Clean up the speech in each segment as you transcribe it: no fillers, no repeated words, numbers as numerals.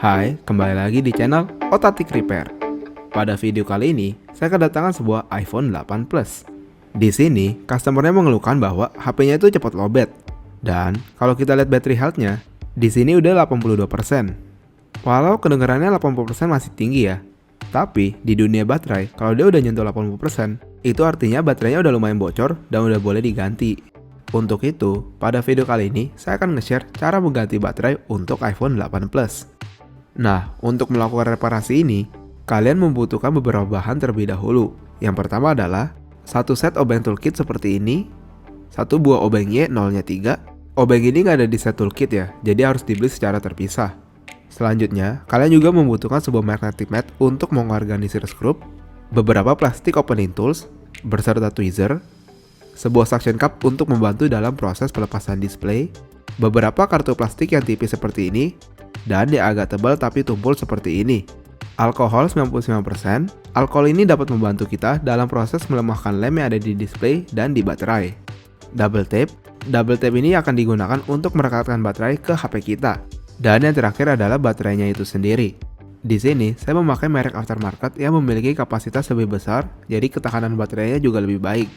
Hai, kembali lagi di channel Otatik Repair. Pada video kali ini, saya kedatangan sebuah iPhone 8 Plus. Di sini, customernya mengeluhkan bahwa HP-nya itu cepat lowbat. Dan kalau kita lihat battery health-nya, di sini udah 82%. Walau kedengarannya 80% masih tinggi ya. Tapi di dunia baterai, kalau dia udah nyentuh 80%, itu artinya baterainya udah lumayan bocor dan udah boleh diganti. Untuk itu, pada video kali ini, saya akan nge-share cara mengganti baterai untuk iPhone 8 Plus. Nah, untuk melakukan reparasi ini, kalian membutuhkan beberapa bahan terlebih dahulu. Yang pertama adalah satu set obeng toolkit seperti ini, satu buah obeng Y003. Obeng ini nggak ada di set toolkit ya, jadi harus dibeli secara terpisah. Selanjutnya, kalian juga membutuhkan sebuah magnetic mat untuk mengorganisir skrup, beberapa plastik opening tools, beserta tweezer, sebuah suction cup untuk membantu dalam proses pelepasan display, beberapa kartu plastik yang tipis seperti ini, dan yang agak tebal tapi tumpul seperti ini. Alkohol 99%, alkohol ini dapat membantu kita dalam proses melemahkan lem yang ada di display dan di baterai. Double tape ini akan digunakan untuk merekatkan baterai ke HP kita. Dan yang terakhir adalah baterainya itu sendiri. Di sini, saya memakai merek aftermarket yang memiliki kapasitas lebih besar, jadi ketahanan baterainya juga lebih baik.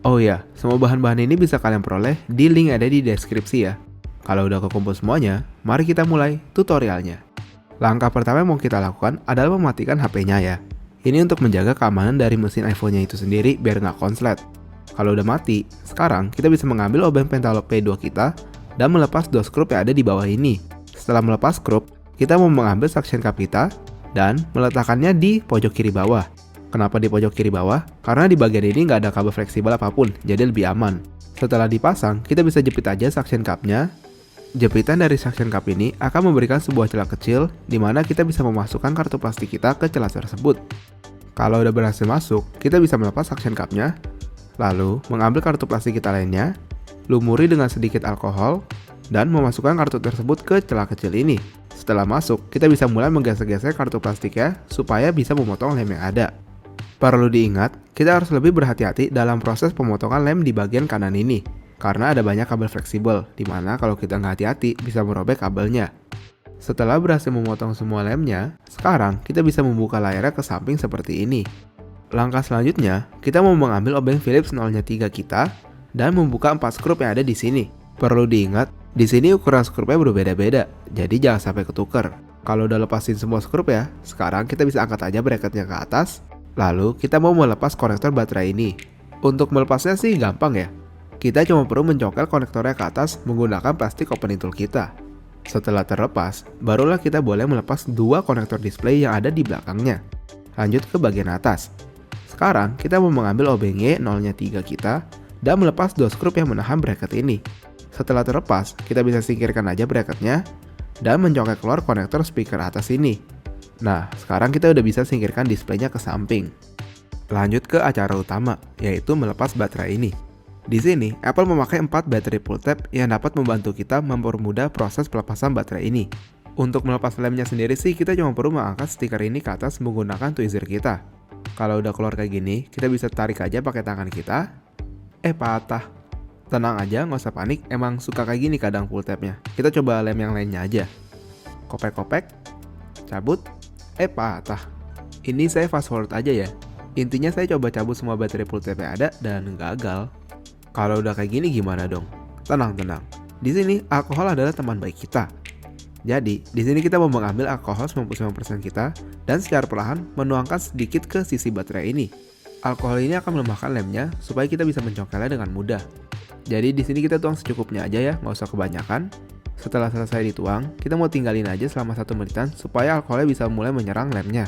Oh ya, semua bahan-bahan ini bisa kalian peroleh di link yang ada di deskripsi ya. Kalau udah kekumpul semuanya, mari kita mulai tutorialnya. Langkah pertama yang mau kita lakukan adalah mematikan HP-nya ya. Ini untuk menjaga keamanan dari mesin iPhone-nya itu sendiri biar nggak konslet. Kalau udah mati, sekarang kita bisa mengambil obeng pentalock P2 kita dan melepas dua skrup yang ada di bawah ini. Setelah melepas skrup, kita mau mengambil suction cup kita dan meletakkannya di pojok kiri bawah. Kenapa di pojok kiri bawah? Karena di bagian ini nggak ada kabel fleksibel apapun, jadi lebih aman. Setelah dipasang, kita bisa jepit aja suction cup-nya. Jepitan dari suction cup ini akan memberikan sebuah celah kecil di mana kita bisa memasukkan kartu plastik kita ke celah tersebut. Kalau udah berhasil masuk, kita bisa melepas suction cup-nya, lalu mengambil kartu plastik kita lainnya, lumuri dengan sedikit alkohol, dan memasukkan kartu tersebut ke celah kecil ini. Setelah masuk, kita bisa mulai menggesek-gesek kartu plastiknya supaya bisa memotong lem yang ada. Perlu diingat, kita harus lebih berhati-hati dalam proses pemotongan lem di bagian kanan ini, karena ada banyak kabel fleksibel, dimana kalau kita nggak hati-hati bisa merobek kabelnya. Setelah berhasil memotong semua lemnya, sekarang kita bisa membuka layarnya ke samping seperti ini. Langkah selanjutnya, kita mau mengambil obeng Philips 003 kita dan membuka 4 skrup yang ada di sini. Perlu diingat, di sini ukuran skrupnya berbeda-beda, jadi jangan sampai ketuker. Kalau udah lepasin semua skrup ya, sekarang kita bisa angkat aja bracketnya ke atas. Lalu kita mau melepas konektor baterai ini. Untuk melepasnya sih gampang ya. Kita cuma perlu mencongkel konektornya ke atas menggunakan plastik opening tool kita. Setelah terlepas, barulah kita boleh melepas dua konektor display yang ada di belakangnya. Lanjut ke bagian atas. Sekarang kita mau mengambil obeng Y003 kita dan melepas dua skrup yang menahan bracket ini. Setelah terlepas, kita bisa singkirkan aja bracketnya dan mencongkel keluar konektor speaker atas ini. Nah, sekarang kita udah bisa singkirkan displaynya ke samping. Lanjut ke acara utama, yaitu melepas baterai ini. Di sini, Apple memakai 4 battery pull tab yang dapat membantu kita mempermudah proses pelepasan baterai ini. Untuk melepas lemnya sendiri sih, kita cuma perlu mengangkat stiker ini ke atas menggunakan tweezer kita. Kalau udah keluar kayak gini, kita bisa tarik aja pakai tangan kita. Patah. Tenang aja, nggak usah panik, emang suka kayak gini kadang pull tabnya. Kita coba lem yang lainnya aja. Kopek-kopek, cabut, patah. Ini saya fast forward aja ya. Intinya saya coba cabut semua baterai pull tab yang ada dan gagal. Kalau udah kayak gini gimana dong? Tenang. Di sini alkohol adalah teman baik kita. Jadi, di sini kita mau mengambil alkohol 99% kita dan secara perlahan menuangkan sedikit ke sisi baterai ini. Alkohol ini akan melemahkan lemnya supaya kita bisa mencongkelnya dengan mudah. Jadi di sini kita tuang secukupnya aja ya, nggak usah kebanyakan. Setelah selesai dituang, kita mau tinggalin aja selama 1 menitan supaya alkoholnya bisa mulai menyerang lemnya.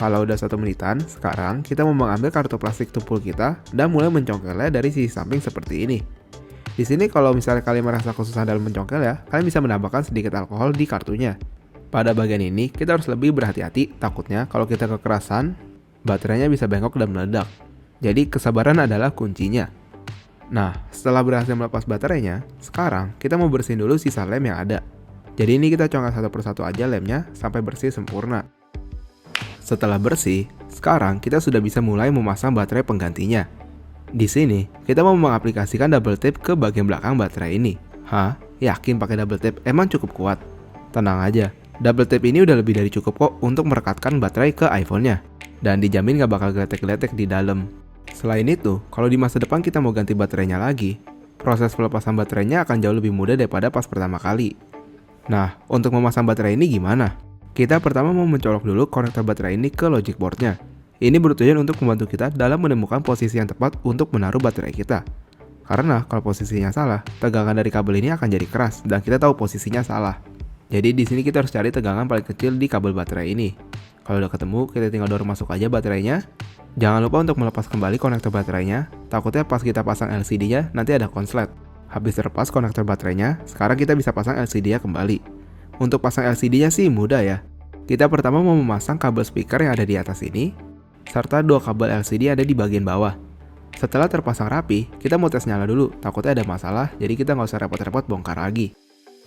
Kalau udah 1 menitan, sekarang kita mau mengambil kartu plastik tumpul kita dan mulai mencongkelnya dari sisi samping seperti ini. Di sini kalau misalnya kalian merasa kesusahan dalam mencongkel ya, kalian bisa menambahkan sedikit alkohol di kartunya. Pada bagian ini, kita harus lebih berhati-hati, takutnya kalau kita kekerasan, baterainya bisa bengkok dan meledak. Jadi kesabaran adalah kuncinya. Nah, setelah berhasil melepas baterainya, sekarang kita mau bersihin dulu sisa lem yang ada. Jadi ini kita congkel satu persatu aja lemnya sampai bersih sempurna. Setelah bersih, sekarang kita sudah bisa mulai memasang baterai penggantinya. Di sini, kita mau mengaplikasikan double tape ke bagian belakang baterai ini. Yakin pakai double tape? Emang cukup kuat? Tenang aja, Double tap ini udah lebih dari cukup kok untuk merekatkan baterai ke iPhone-nya. Dan dijamin gak bakal geletek-geletek di dalam. Selain itu, kalau di masa depan kita mau ganti baterainya lagi, proses pelepasan baterainya akan jauh lebih mudah daripada pas pertama kali. Nah, untuk memasang baterai ini gimana? Kita pertama mau mencolok dulu konektor baterai ini ke logic board-nya. Ini bertujuan untuk membantu kita dalam menemukan posisi yang tepat untuk menaruh baterai kita. Karena kalau posisinya salah, tegangan dari kabel ini akan jadi keras dan kita tahu posisinya salah. Jadi di sini kita harus cari tegangan paling kecil di kabel baterai ini. Kalau udah ketemu, kita tinggal dorong masuk aja baterainya. Jangan lupa untuk melepas kembali konektor baterainya. Takutnya pas kita pasang LCD-nya nanti ada konslet. Habis terlepas konektor baterainya, sekarang kita bisa pasang LCD-nya kembali. Untuk pasang LCD-nya sih mudah ya. Kita pertama mau memasang kabel speaker yang ada di atas ini, serta dua kabel LCD ada di bagian bawah. Setelah terpasang rapi, kita mau tes nyala dulu, takutnya ada masalah, jadi kita nggak usah repot-repot bongkar lagi.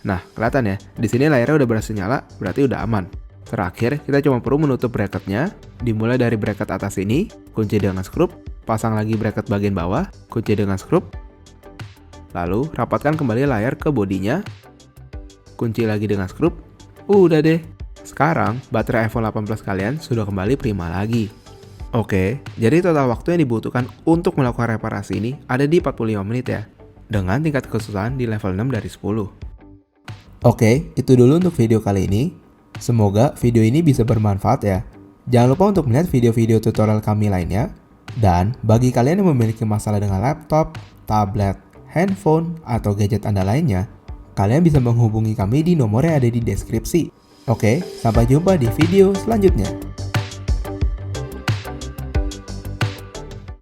Nah, kelihatan ya, di sini layarnya udah berhasil nyala, berarti udah aman. Terakhir, kita cuma perlu menutup bracketnya, dimulai dari bracket atas ini, kunci dengan skrup, pasang lagi bracket bagian bawah, kunci dengan skrup, lalu rapatkan kembali layar ke bodinya, kunci lagi dengan skrup, udah deh. Sekarang, baterai iPhone 8 Plus kalian sudah kembali prima lagi. Oke, jadi total waktu yang dibutuhkan untuk melakukan reparasi ini ada di 45 menit ya, dengan tingkat kesusahan di level 6 dari 10. Oke, itu dulu untuk video kali ini. Semoga video ini bisa bermanfaat ya. Jangan lupa untuk melihat video-video tutorial kami lainnya. Dan bagi kalian yang memiliki masalah dengan laptop, tablet, handphone, atau gadget Anda lainnya, kalian bisa menghubungi kami di nomor yang ada di deskripsi. Oke, sampai jumpa di video selanjutnya.